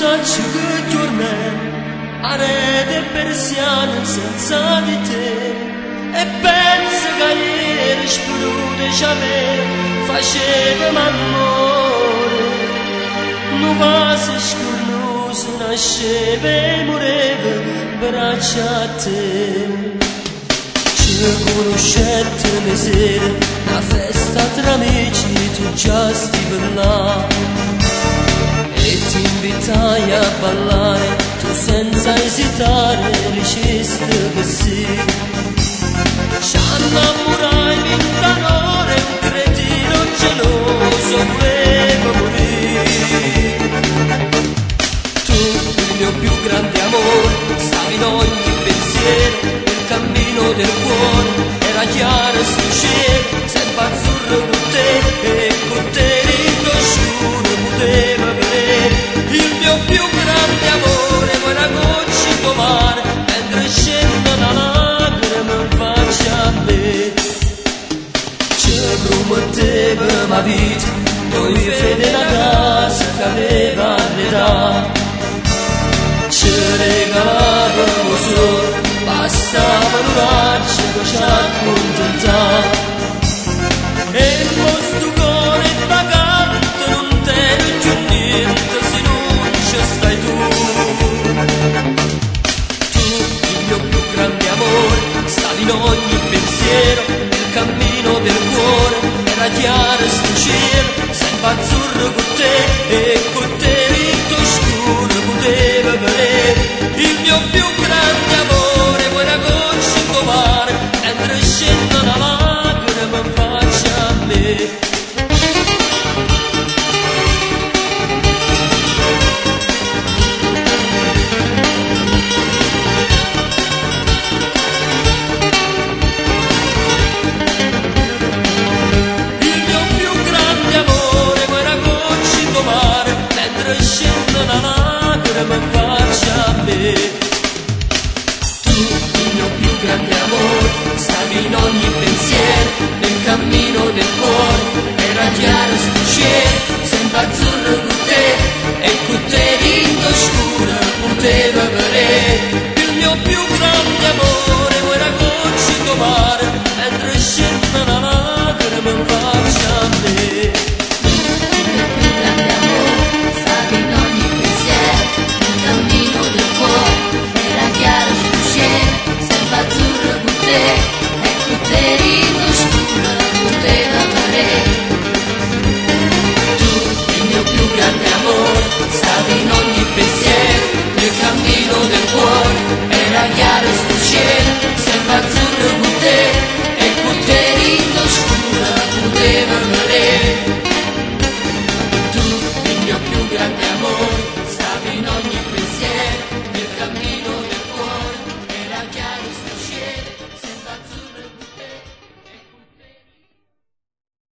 sacci che tornare, arete persiane senza di te, e penso che ieri sprude c'avere, faceva m'amore, non va se scornoso nasceva e moreva, braccia a te. Ci conoscete misera, una festa tra amici, tu già stivi là e ti invitai a ballare, tu senza esitare dicesti che sì. Ci innamorai l'intanore, un cretino geloso voleva morire. Tu, il mio più grande amore, stavi in ogni pensiero, il cammino del cuore era chiaro sto cielo, sempre azzurro con te e con te l'incosciuto poteva vedere il mio più grande amore, quella goccia di mare, mentre scende una lacrima in faccia a me. Ci prometteva ma vita, noi fede la casa che aveva l'età, ci regalavamo solo, bastava l'oraccio che ci accontentava. E il nostro cuore vagante non t'era più niente se non ci stai tu. Tu, il mio più grande amore, stavi in ogni pensiero, nel cammino del cuore, era chiaro sto cielo, sempre azzurro con te e con te ritto scuro poteva vedere il mio più grande amore, quella goccia in mare, mentre scende una lacrima in faccia a me. Il mio più grande amore, quella goccia in mare, mentre scende una lacrima in faccia a me. Il mio più grande amore, stavi in ogni pensiero, nel cammino del cuore, era chiaro sto cielo, sempre azzurro con te e con te